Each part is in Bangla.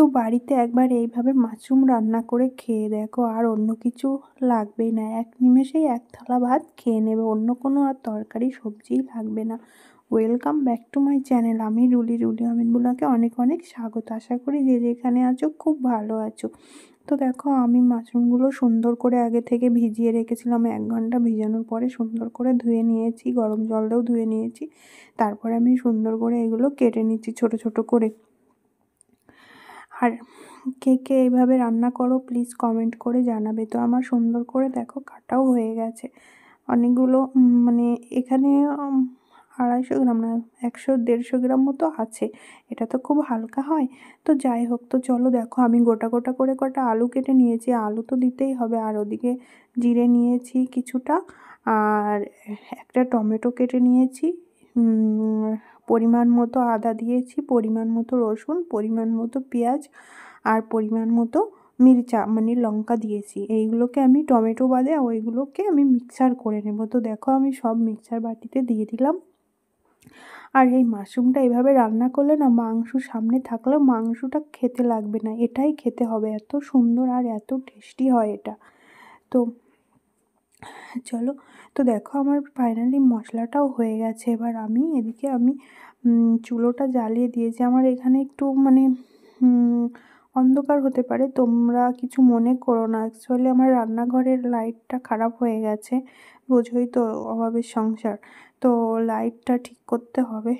তো বাড়িতে একবার এইভাবে মাশরুম রান্না করে খেয়ে দেখো, আর অন্য কিছু লাগবেই না। এক নিমেষেই এক থালা ভাত খেয়ে নেবে, অন্য কোনো আর তরকারি সবজিই লাগবে না। Welcome back to my channel. আমি রুলি আহমেদ বুলাকে অনেক অনেক স্বাগত। আশা করি যে যেখানে আছো খুব ভালো আছো। তো দেখো, আমি মাশরুমগুলো সুন্দর করে আগে থেকে ভিজিয়ে রেখেছিলাম। 1 ঘন্টা ভিজানোর পরে সুন্দর করে ধুয়ে নিয়েছি, গরম জল দিয়েও ধুয়ে নিয়েছি। তারপরে আমি সুন্দর করে এগুলো কেটে নিচ্ছি ছোট ছোট করে। আর কে কে এইভাবে রান্না করো প্লিজ কমেন্ট করে জানাবে। তো আমার সুন্দর করে দেখো কাটাও হয়ে গেছে অনেকগুলো, মানে এখানে 250 গ্রাম না, 100-150 গ্রাম মতো আছে। এটা তো খুব হালকা হয়। তো যাই হোক, তো চলো দেখো, আমি গোটা গোটা করে কটা আলু কেটে নিয়েছি। আলু তো দিতেই হবে। আর ওদিকে জিরে নিয়েছি কিছুটা, আর একটা টমেটো কেটে নিয়েছি, পরিমাণ মতো আদা দিয়েছি, পরিমাণ মতো রসুন, পরিমাণ মতো পেঁয়াজ, আর পরিমাণ মতো মিরচা মানে লঙ্কা দিয়েছি। এইগুলোকে আমি টমেটো বাদে ওইগুলোকে আমি মিক্সার করে নেব। তো দেখো, আমি সব মিক্সার বাটিতে দিয়ে দিলাম। আর এই মাশরুমটা এভাবে রান্না করলে না, মাংস সামনে থাকলেও মাংসটা খেতে লাগবে না, এটাই খেতে হবে। এত সুন্দর আর এত টেস্টি হয় এটা। তো চলো, তো দেখো আমার ফাইনালি মশলাটাও হয়ে গেছে। এবার আমি এদিকে চুলোটা জ্বালিয়ে দিয়েছি। আমার এখানে একটু মানে অন্ধকার হতে পারে, তোমরা কিছু মনে করো না। অ্যাকচুয়ালি আমার রান্নাঘরের লাইটটা খারাপ হয়ে গেছে, বোঝোই তো অভাবের সংসার। তো লাইটটা ঠিক করতে হবে।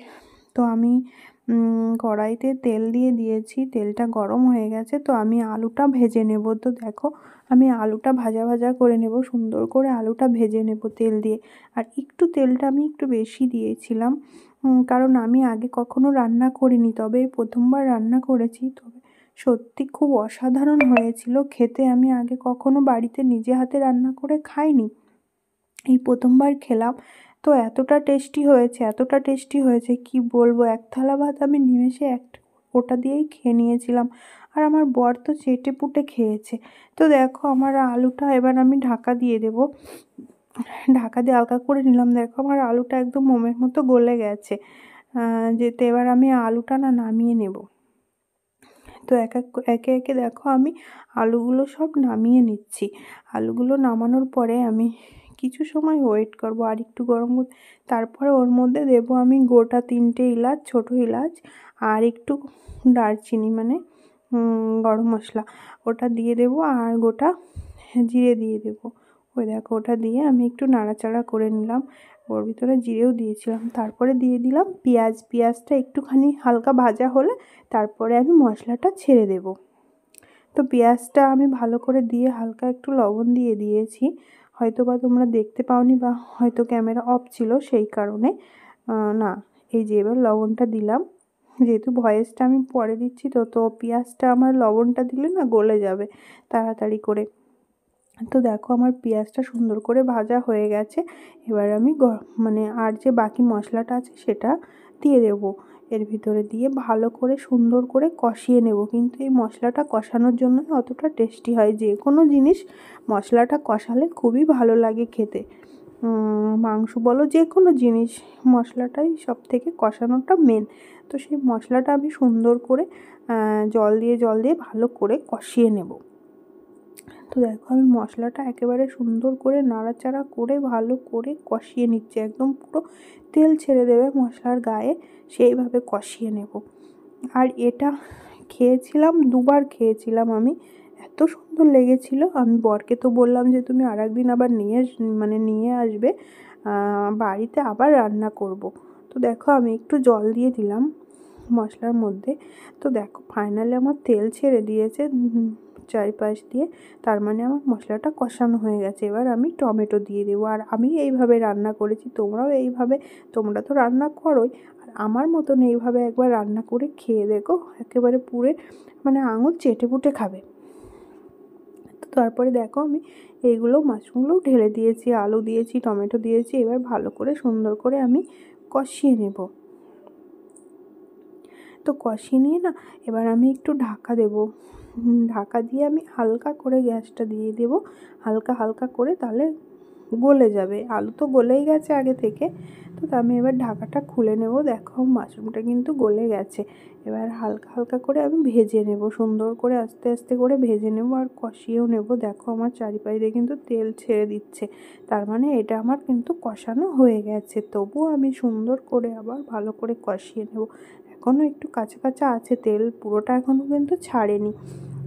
তো আমি কড়াইতে তেল দিয়ে দিয়েছি, তেলটা গরম হয়ে গেছে। তো আমি আলুটা ভেজে নেব। তো দেখো, আমি আলুটা ভাজা ভাজা করে নেব, সুন্দর করে আলুটা ভেজে নেব তেল দিয়ে। আর একটু তেলটা আমি একটু বেশি দিয়েছিলাম, কারণ আমি আগে কখনো রান্না করিনি, তবে এই প্রথমবার রান্না করেছি। তবে সত্যি খুব অসাধারণ হয়েছিল খেতে। আমি আগে কখনো বাড়িতে নিজে হাতে রান্না করে খাইনি, এই প্রথমবার খেলাম। তো এতটা টেস্টি হয়েছে, এতটা টেস্টি হয়েছে কি বলবো। এক থালা ভাত আমি নিমেষে ওটা দিয়েই খেয়ে নিয়েছিলাম। আর আমার বর তো চেটে পুটে খেয়েছে। তো দেখো, আমার আলুটা এবার আমি ঢাকা দিয়ে দেব। ঢাকা দিয়ে হালকা করে নিলাম। দেখো, আমার আলুটা একদম মোমের মতো গলে গেছে। যেতে এবার আমি আলুটা নামিয়ে নেব। তো একে একে দেখো, আমি আলুগুলো সব নামিয়ে নিচ্ছি। আলুগুলো নামানোর পরে আমি কিছু সময় ওয়েট করব, আর একটু গরম তারপরে ওর মধ্যে দেব আমি গোটা 3টে এলাচ, ছোটো এলাচ, আর একটু দারচিনি মানে গরম মশলা, ওটা দিয়ে দেব। আর গোটা জিরে দিয়ে দেব। ওই দেখো, ওটা দিয়ে আমি একটু নাড়াচাড়া করে নিলাম। ওর ভিতরে জিরেও দিয়েছিলাম। তারপরে দিয়ে দিলাম পেঁয়াজ। পেঁয়াজটা একটুখানি হালকা ভাজা হলে তারপরে আমি মশলাটা ছেড়ে দেব। তো পেঁয়াজটা আমি ভালো করে দিয়ে হালকা একটু লবণ দিয়ে দিয়েছি। হয়তো বা তোমরা দেখতে পাওনি, বা হয়তো ক্যামেরা অফ ছিল সেই কারণে। না, এই যে এবার লবণটা দিলাম। যেহেতু ভয়েসটা আমি পরে দিচ্ছি, তো পেঁয়াজটা আমার লবণটা দিলে না গলে যাবে তাড়াতাড়ি করে। তো দেখো, আমার পেঁয়াজটা সুন্দর করে ভাজা হয়ে গেছে। এবার আমি মানে আর যে বাকি মশলাটা আছে সেটা দিয়ে দেবো এর ভিতরে, দিয়ে ভালো করে সুন্দর করে কষিয়ে নেব। কিন্তু এই মশলাটা কষানোর জন্য অতটা টেস্টি হয়। যে কোনো জিনিস মশলাটা কষালে খুবই ভালো লাগে খেতে। মাংস বলো, যে কোনো জিনিস মশলাটাই সব থেকে কষানোটা মেন। তো সেই মশলাটা আমি সুন্দর করে জল দিয়ে ভালো করে কষিয়ে নেব। তো দেখো, আমি মশলাটা একেবারে সুন্দর করে নাড়াচাড়া করে ভালো করে কষিয়ে নিচ্ছি। একদম পুরো তেল ছেড়ে দেবে মশলার গায়ে, সেইভাবে কষিয়ে নেব। আর এটা খেয়েছিলাম, 2বার খেয়েছিলাম আমি, এত সুন্দর লেগেছিল। আমি বরকে তো বললাম যে তুমি আরেকদিন আবার নিয়ে আসবে, বাড়িতে আবার রান্না করব। তো দেখো, আমি একটু জল দিয়ে দিলাম মশলার মধ্যে। তো দেখো, ফাইনালি আমার তেল ছেড়ে দিয়েছে চারিপাশ দিয়ে, তার মানে আমার মশলাটা কষানো হয়ে গেছে। এবার আমি টমেটো দিয়ে দেবো। আর আমি এইভাবে রান্না করেছি, তোমরা তো রান্না করোই। আর আমার মতন এইভাবে একবার রান্না করে খেয়ে দেখো, একেবারে পুরে মানে আঙুল চেটে পুটে খাবে। তো তারপরে দেখো, আমি এইগুলো মাশরুমগুলোও ঢেলে দিয়েছি, আলু দিয়েছি, টমেটো দিয়েছি। এবার ভালো করে সুন্দর করে আমি কষিয়ে নেব। তো কষিয়ে নিয়ে না, এবার আমি একটু ঢাকা দেব। ঢাকা দিয়ে আমি হালকা করে গ্যাসটা দিয়ে দেব, হালকা করে, তাহলে গলে যাবে। আলু তো গলেই গেছে আগে থেকে। তো আমি এবার ঢাকাটা খুলে নেব। দেখো মাশরুমটা কিন্তু গলে গেছে। এবার হালকা হালকা করে আমি ভেজে নেব, সুন্দর করে আস্তে আস্তে করে ভেজে নেব আর কষিয়েও নেব। দেখো আমার চারিপাশ দিয়ে কিন্তু তেল ছেড়ে দিচ্ছে, তার মানে এটা আমার কিন্তু কষানো হয়ে গেছে। তবুও আমি সুন্দর করে আবার ভালো করে কষিয়ে নেব। এখনও একটু কাঁচা কাঁচা আছে, তেল পুরোটা এখনও কিন্তু ছাড়েনি।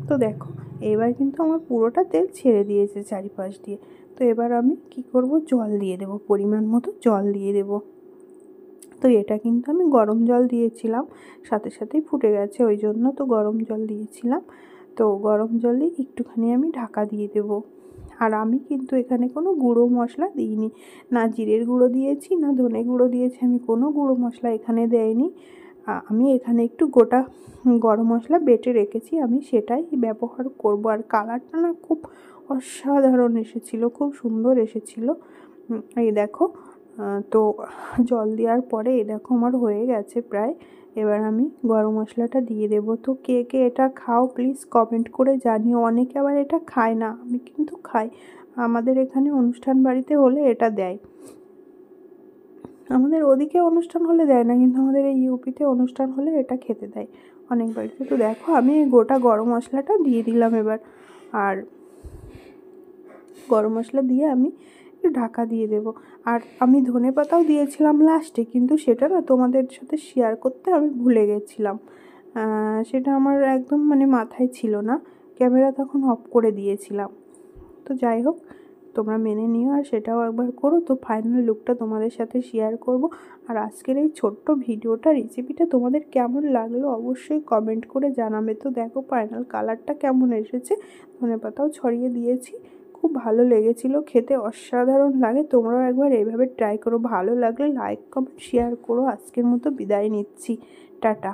তো দেখো এবার কিন্তু আমার পুরোটা তেল ছেড়ে দিয়েছে চারিপাশ দিয়ে। তো এবার আমি কি করব, জল দিয়ে দেব, পরিমাণ মতো জল দিয়ে দেব। তো এটা কিন্তু আমি গরম জল দিয়েছিলাম, সাথে সাথেই ফুটে গেছে, ওই জন্য তো গরম জল দিয়েছিলাম। তো গরম জলে একটুখানি আমি ঢাকা দিয়ে দেব। আর আমি কিন্তু এখানে কোনো গুঁড়ো মশলা দিইনি, না জিরের গুঁড়ো দিয়েছি না ধনে গুঁড়ো দিয়েছি, আমি কোনো গুঁড়ো মশলা এখানে দেইনি। আমি এখানে একটু গোটা গরম মশলা বেটে রেখেছি, আমি সেটাই ব্যবহার করব। আর কালারটা না খুব অসাধারণ এসেছিলো, খুব সুন্দর এসেছিলো। এই দেখো, তো জল দেওয়ার পরে এই দেখো আমার হয়ে গেছে প্রায়। এবার আমি গরম মশলাটা দিয়ে দেবো। তো কে কে এটা খাও প্লিজ কমেন্ট করে জানিও। অনেকে আবার এটা খায় না, আমি কিন্তু খাই। আমাদের এখানে অনুষ্ঠান বাড়িতে হলে এটা দেয়, আমাদের ওদিকে অনুষ্ঠান হলে দেয় না, কিন্তু আমাদের এই ইউপিতে অনুষ্ঠান হলে এটা খেতে দেয় অনেক বাড়িতে। তো দেখো আমি গোটা গরম মশলাটা দিয়ে দিলাম এবার। আর গরম মশলা দিয়ে আমি একটু ঢাকা দিয়ে দেব। আর আমি ধনেপাতাও দিয়েছিলাম লাস্টে, কিন্তু সেটা না তোমাদের সাথে শেয়ার করতে আমি ভুলে গেছিলাম। সেটা আমার একদম মানে মাথায় ছিল না, ক্যামেরা তখন অফ করে দিয়েছিলাম। তো যাই হোক, তোমরা মেনে নিও আর সেটাও একবার করো। তো ফাইনাল লুকটা তোমাদের সাথে শেয়ার করব। আর আজকের এই ছোট্ট ভিডিওটা, রেসিপিটা তোমাদের কেমন লাগলো অবশ্যই কমেন্ট করে জানাবে। তো দেখো ফাইনাল কালারটা কেমন এসেছে, ধনেপাতাও ছড়িয়ে দিয়েছি, খুব ভালো লেগেছিলো খেতে, অসাধারণ লাগে। তোমরাও একবার এইভাবে ট্রাই করো, ভালো লাগলে লাইক কমেন্ট শেয়ার করো। আজকের মতো বিদায় নিচ্ছি, টাটা।